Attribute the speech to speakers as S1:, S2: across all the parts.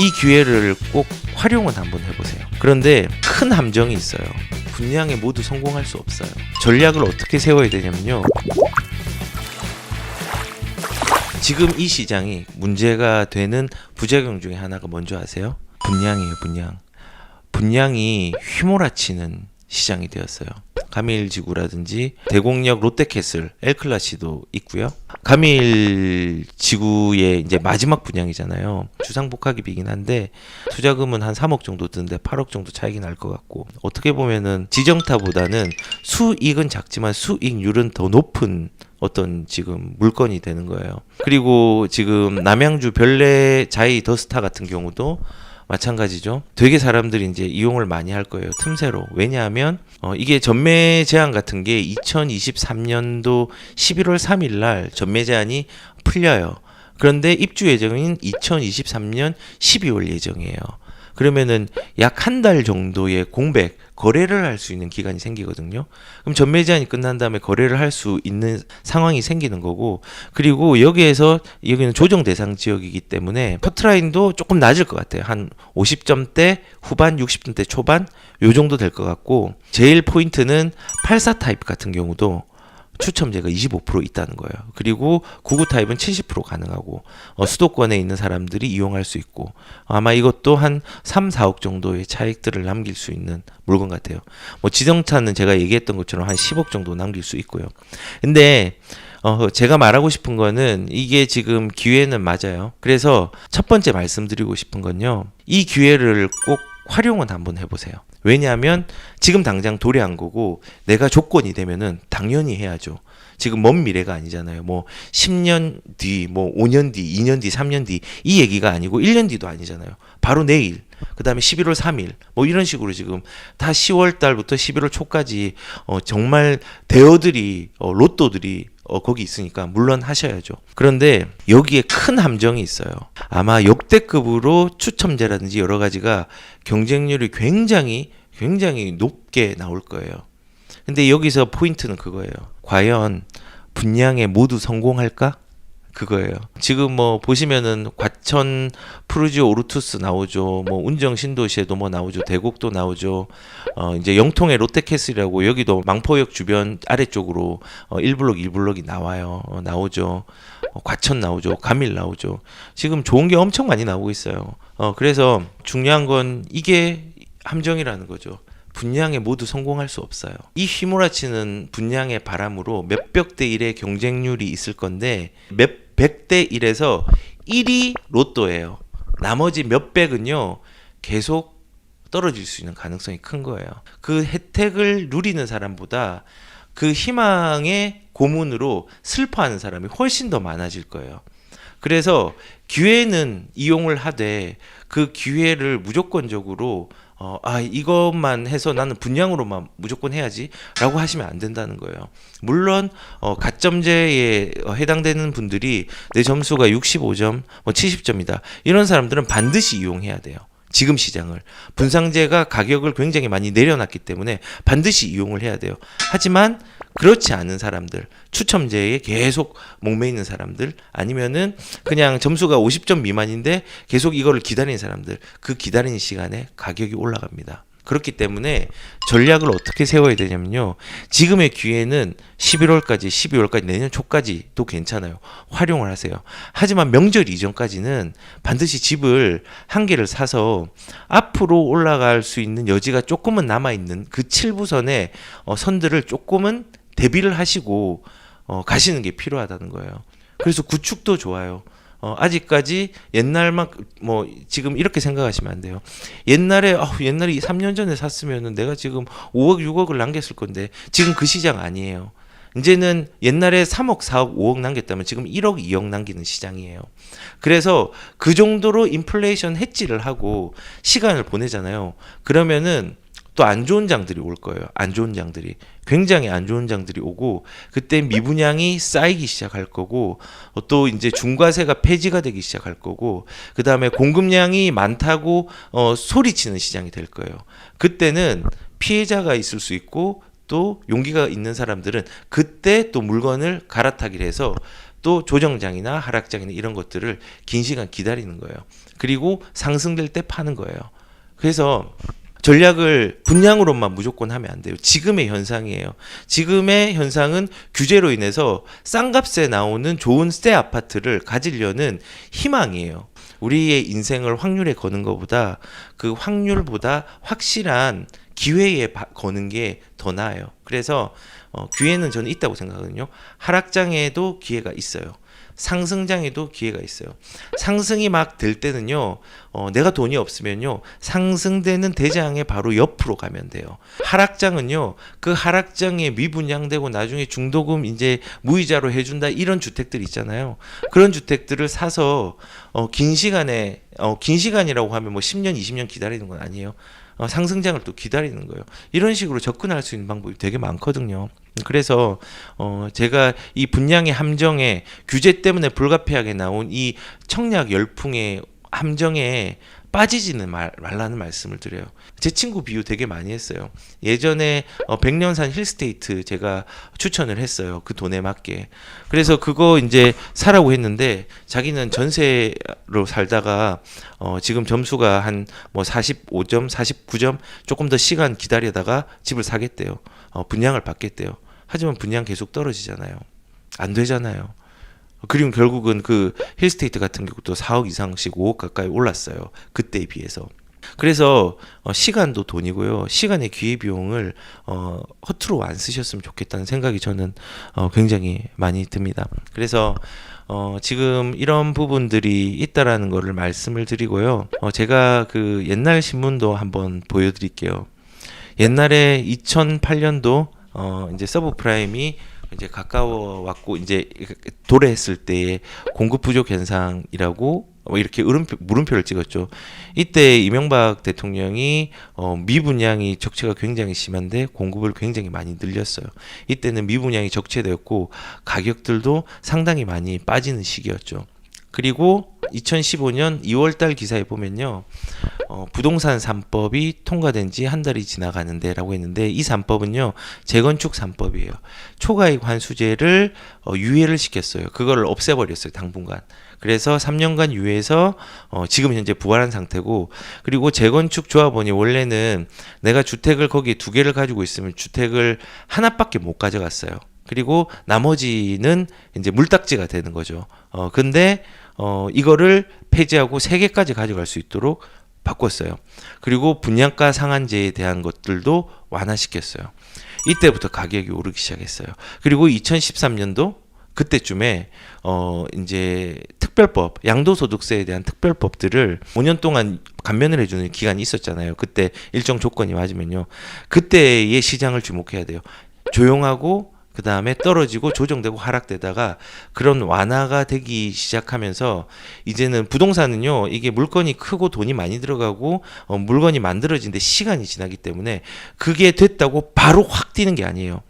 S1: 이 기회를 꼭 활용은 한번 해보세요. 그런데 큰 함정이 있어요. 분량에 모두 성공할 수 없어요. 전략을 어떻게 세워야 되냐면요. 지금 이 시장이 문제가 되는 부작용 중에 하나가 뭔지 아세요? 분량이에요, 분량. 분량이 휘몰아치는 시장이 되었어요. 가밀지구라든지 대공역 롯데캐슬, 엘클라시도 있고요. 가밀지구의 이제 마지막 분양이잖아요. 주상복합이긴 한데 투자금은 한 3억 정도 드는데 8억 정도 차익이 날 것 같고, 어떻게 보면은 지정타보다는 수익은 작지만 수익률은 더 높은 어떤 지금 물건이 되는 거예요. 그리고 지금 남양주 별내 자이 더스타 같은 경우도 마찬가지죠. 되게 사람들이 이제 이용을 많이 할 거예요. 틈새로. 왜냐하면 이게 전매 제한 같은 게 2023년도 11월 3일 날 전매 제한이 풀려요. 그런데 입주 예정은 2023년 12월 예정이에요. 그러면은 약 한 달 정도의 공백, 거래를 할 수 있는 기간이 생기거든요. 그럼 전매 제한이 끝난 다음에 거래를 할 수 있는 상황이 생기는 거고, 그리고 여기는 조정 대상 지역이기 때문에 커트라인도 조금 낮을 것 같아요. 한 50점대 후반, 60점대 초반 요 정도 될 것 같고, 제일 포인트는 84 타입 같은 경우도 추첨제가 25% 있다는 거예요. 그리고 99 타입은 70% 가능하고 수도권에 있는 사람들이 이용할 수 있고, 아마 이것도 한 3, 4억 정도의 차익들을 남길 수 있는 물건 같아요. 뭐 지정차는 제가 얘기했던 것처럼 한 10억 정도 남길 수 있고요. 근데 제가 말하고 싶은 거는 이게 지금 기회는 맞아요. 그래서 첫 번째 말씀드리고 싶은 건요. 이 기회를 꼭 활용은 한번 해보세요. 왜냐하면 지금 당장 도래한 거고, 내가 조건이 되면은 당연히 해야죠. 지금 먼 미래가 아니잖아요. 뭐 10년 뒤, 뭐 5년 뒤, 2년 뒤, 3년 뒤 이 얘기가 아니고 1년 뒤도 아니잖아요. 바로 내일, 그 다음에 11월 3일 뭐 이런 식으로 지금 다 10월 달부터 11월 초까지 정말 대어들이 로또들이 거기 있으니까 물론 하셔야죠. 그런데 여기에 큰 함정이 있어요. 아마 역대급으로 추첨제라든지 여러 가지가 경쟁률이 굉장히 높게 나올 거예요. 근데 여기서 포인트는 그거예요. 과연 분량에 모두 성공할까? 그거예요. 지금 뭐 보시면은 과천 푸르지오 오르투스 나오죠. 뭐 운정 신도시에도 뭐 나오죠. 대곡도 나오죠. 이제 영통의 롯데캐슬이라고 여기도 망포역 주변 아래쪽으로 1블록 2블록이 나와요. 나오죠. 과천 나오죠. 가밀 나오죠. 지금 좋은 게 엄청 많이 나오고 있어요. 그래서 중요한 건 이게 함정이라는 거죠. 분량에 모두 성공할 수 없어요. 이 휘몰아치는 분량의 바람으로 몇백 대 1의 경쟁률이 있을 건데 몇백 대 1에서 1이 로또예요. 나머지 몇백은요 계속 떨어질 수 있는 가능성이 큰 거예요. 그 혜택을 누리는 사람보다 그 희망의 고문으로 슬퍼하는 사람이 훨씬 더 많아질 거예요. 그래서 기회는 이용을 하되 그 기회를 무조건적으로 이것만 해서 나는 분량으로만 무조건 해야지 라고 하시면 안 된다는 거예요. 물론 가점제에 해당되는 분들이 내 점수가 65점, 70점이다. 이런 사람들은 반드시 이용해야 돼요. 지금 시장을. 분상제가 가격을 굉장히 많이 내려놨기 때문에 반드시 이용을 해야 돼요. 하지만 그렇지 않은 사람들, 추첨제에 계속 목매이는 사람들, 아니면은 그냥 점수가 50점 미만인데 계속 이거를 기다리는 사람들, 그 기다리는 시간에 가격이 올라갑니다. 그렇기 때문에 전략을 어떻게 세워야 되냐면요. 지금의 기회는 11월까지, 12월까지, 내년 초까지도 괜찮아요. 활용을 하세요. 하지만 명절 이전까지는 반드시 집을 한 개를 사서 앞으로 올라갈 수 있는 여지가 조금은 남아있는 그 7부선의 선들을 조금은 대비를 하시고 가시는 게 필요하다는 거예요. 그래서 구축도 좋아요. 아직까지 옛날만 뭐 지금 이렇게 생각하시면 안 돼요. 옛날에 3년 전에 샀으면은 내가 지금 5억 6억을 남겼을 건데 지금 그 시장 아니에요. 이제는 옛날에 3억 4억 5억 남겼다면 지금 1억 2억 남기는 시장이에요. 그래서 그 정도로 인플레이션 해지를 하고 시간을 보내잖아요. 그러면은 또 안 좋은 장들이 올 거예요. 안 좋은 장들이. 굉장히 안 좋은 장들이 오고, 그때 미분양이 쌓이기 시작할 거고, 또 이제 중과세가 폐지가 되기 시작할 거고, 그 다음에 공급량이 많다고 소리치는 시장이 될 거예요. 그때는 피해자가 있을 수 있고, 또 용기가 있는 사람들은 그때 또 물건을 갈아타기를 해서 또 조정장이나 하락장이나 이런 것들을 긴 시간 기다리는 거예요. 그리고 상승될 때 파는 거예요. 그래서 전략을 분양으로만 무조건 하면 안 돼요. 지금의 현상이에요. 지금의 현상은 규제로 인해서 싼 값에 나오는 좋은 새 아파트를 가지려는 희망이에요. 우리의 인생을 확률에 거는 것보다 그 확률보다 확실한 기회에 거는 게 더 나아요. 그래서 기회는 저는 있다고 생각하거든요. 하락장에도 기회가 있어요. 상승장에도 기회가 있어요. 상승이 막 될 때는요, 내가 돈이 없으면요, 상승되는 대장에 바로 옆으로 가면 돼요. 하락장은요, 그 하락장에 미분양되고 나중에 중도금 이제 무이자로 해준다 이런 주택들 있잖아요. 그런 주택들을 사서 긴 시간이라고 하면 뭐 10년, 20년 기다리는 건 아니에요. 상승장을 또 기다리는 거예요. 이런 식으로 접근할 수 있는 방법이 되게 많거든요. 그래서 제가 이 분양의 함정에 규제 때문에 불가피하게 나온 이 청약 열풍의 함정에 빠지지는 말라는 말씀을 드려요. 제 친구 비유 되게 많이 했어요. 예전에 백년산 힐스테이트 제가 추천을 했어요. 그 돈에 맞게. 그래서 그거 이제 사라고 했는데 자기는 전세로 살다가 지금 점수가 한 뭐 45점, 49점 조금 더 시간 기다리다가 집을 사겠대요. 분양을 받겠대요. 하지만 분양 계속 떨어지잖아요. 안 되잖아요. 그리고 결국은 그 힐스테이트 같은 경우도 4억 이상씩 5억 가까이 올랐어요. 그때에 비해서. 그래서 시간도 돈이고요. 시간의 기회비용을 허투루 안 쓰셨으면 좋겠다는 생각이 저는 굉장히 많이 듭니다. 그래서 지금 이런 부분들이 있다라는 거를 말씀을 드리고요. 제가 그 옛날 신문도 한번 보여드릴게요. 옛날에 2008년도 이제 서브프라임이 이제 가까워 왔고 이제 도래했을 때의 공급 부족 현상이라고 이렇게 물음표를 찍었죠. 이때 이명박 대통령이 미분양이 적체가 굉장히 심한데 공급을 굉장히 많이 늘렸어요. 이때는 미분양이 적체되었고 가격들도 상당히 많이 빠지는 시기였죠. 그리고 2015년 2월달 기사에 보면요, 부동산 3법이 통과된 지 한 달이 지나가는데 라고 했는데, 이 3법은요 재건축 3법이에요. 초과이익 환수제를 유예를 시켰어요. 그걸 없애버렸어요, 당분간. 그래서 3년간 유예해서 지금 현재 부활한 상태고, 그리고 재건축 조합원이 원래는 내가 주택을 거기 2개를 가지고 있으면 주택을 하나밖에 못 가져갔어요. 그리고 나머지는 이제 물딱지가 되는 거죠. 근데 이거를 폐지하고 3개까지 가져갈 수 있도록 바꿨어요. 그리고 분양가 상한제에 대한 것들도 완화시켰어요. 이때부터 가격이 오르기 시작했어요. 그리고 2013년도 그때쯤에 이제 특별법, 양도소득세에 대한 특별법들을 5년 동안 감면을 해주는 기간이 있었잖아요. 그때 일정 조건이 맞으면요. 그때의 시장을 주목해야 돼요. 조용하고 그 다음에 떨어지고 조정되고 하락되다가 그런 완화가 되기 시작하면서 이제는 부동산은요, 이게 물건이 크고 돈이 많이 들어가고 물건이 만들어지는데 시간이 지나기 때문에 그게 됐다고 바로 확 뛰는 게 아니에요.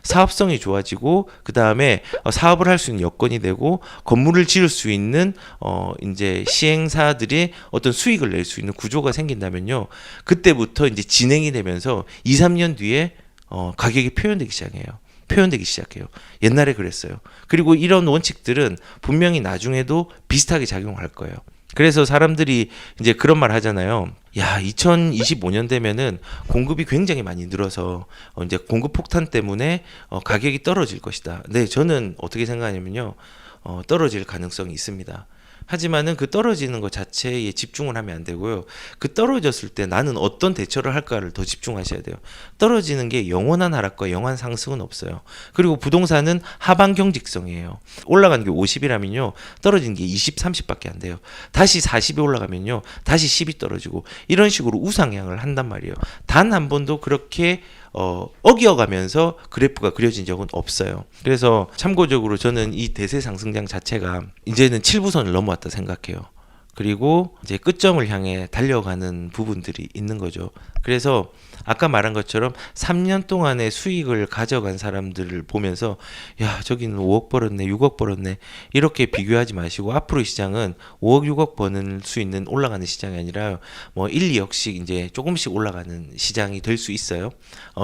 S1: 사업성이 좋아지고 그 다음에 사업을 할 수 있는 여건이 되고 건물을 지을 수 있는 이제 시행사들이 어떤 수익을 낼 수 있는 구조가 생긴다면요, 그때부터 이제 진행이 되면서 2, 3년 뒤에 가격이 표현되기 시작해요. 옛날에 그랬어요. 그리고 이런 원칙들은 분명히 나중에도 비슷하게 작용할 거예요. 그래서 사람들이 이제 그런 말 하잖아요. 야, 2025년 되면은 공급이 굉장히 많이 늘어서 이제 공급 폭탄 때문에 가격이 떨어질 것이다. 네, 저는 어떻게 생각하냐면요, 떨어질 가능성이 있습니다. 하지만은 그 떨어지는 것 자체에 집중을 하면 안 되고요. 그 떨어졌을 때 나는 어떤 대처를 할까를 더 집중하셔야 돼요. 떨어지는 게 영원한 하락과 영원한 상승은 없어요. 그리고 부동산은 하방 경직성이에요. 올라가는 게 50이라면요, 떨어지는 게 20, 30밖에 안 돼요. 다시 40이 올라가면요, 다시 10이 떨어지고 이런 식으로 우상향을 한단 말이에요. 단 한 번도 그렇게 어기어가면서 그래프가 그려진 적은 없어요. 그래서 참고적으로 저는 이 대세 상승장 자체가 이제는 7부선을 넘어왔다 생각해요. 그리고 이제 끝점을 향해 달려가는 부분들이 있는 거죠. 그래서 아까 말한 것처럼 3년 동안의 수익을 가져간 사람들을 보면서 야, 저기는 5억 벌었네, 6억 벌었네, 이렇게 비교하지 마시고 앞으로 시장은 5억, 6억 버는 수 있는 올라가는 시장이 아니라 뭐 1, 2억씩 이제 조금씩 올라가는 시장이 될 수 있어요.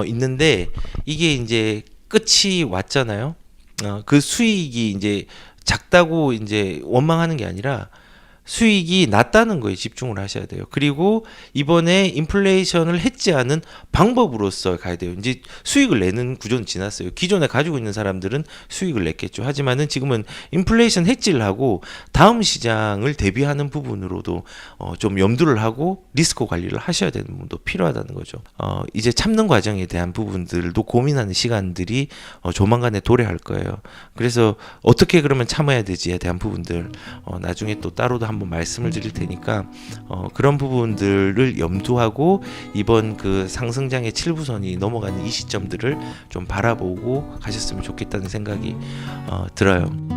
S1: 있는데 이게 이제 끝이 왔잖아요. 그 수익이 이제 작다고 이제 원망하는 게 아니라 수익이 낮다는 거에 집중을 하셔야 돼요. 그리고 이번에 인플레이션을 해지하는 방법으로서 가야 돼요. 이제 수익을 내는 구조는 지났어요. 기존에 가지고 있는 사람들은 수익을 냈겠죠. 하지만은 지금은 인플레이션 해지를 하고 다음 시장을 대비하는 부분으로도 좀 염두를 하고 리스크 관리를 하셔야 되는 부분도 필요하다는 거죠. 이제 참는 과정에 대한 부분들도 고민하는 시간들이 조만간에 도래할 거예요. 그래서 어떻게 그러면 참아야 되지에 대한 부분들 나중에 또 따로도 한번 말씀을 드릴 테니까 그런 부분들을 염두하고 이번 그 상승장의 7부선이 넘어가는 이 시점들을 좀 바라보고 가셨으면 좋겠다는 생각이 들어요.